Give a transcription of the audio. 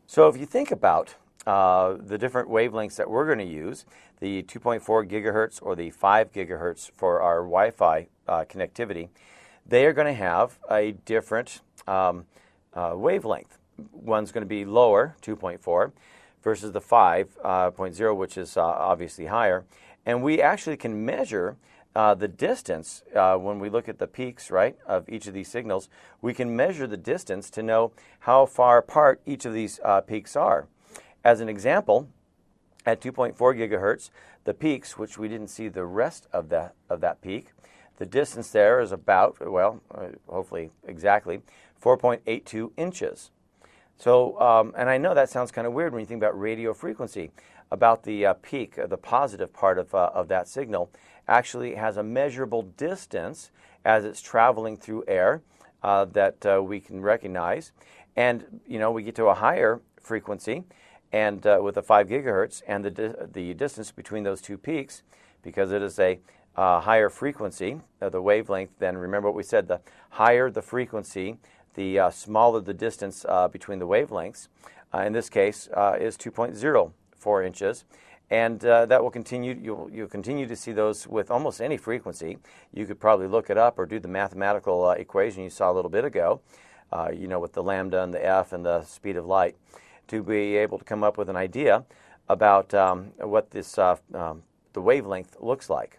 So if you think about the different wavelengths that we're going to use, the 2.4 gigahertz or the 5 gigahertz for our Wi-Fi connectivity, they are going to have a different wavelength. One's going to be lower, 2.4, versus the 5.0, which is obviously higher. And we actually can measure the distance when we look at the peaks, right, of each of these signals. We can measure the distance to know how far apart each of these peaks are. As an example, at 2.4 gigahertz, the peaks, which we didn't see the rest of that peak, the distance there is about, well, hopefully exactly, 4.82 inches. So, and I know that sounds kind of weird when you think about radio frequency, about the peak, the positive part of that signal, actually has a measurable distance as it's traveling through air that we can recognize. And, you know, we get to a higher frequency and with a 5 gigahertz, and the distance between those two peaks, because it is a higher frequency, the wavelength, then remember what we said, the higher the frequency, the smaller the distance between the wavelengths. In this case is 2.04 inches. And that will continue, you'll continue to see those with almost any frequency. You could probably look it up or do the mathematical equation you saw a little bit ago, you know, with the lambda and the f and the speed of light, to be able to come up with an idea about what this the wavelength looks like.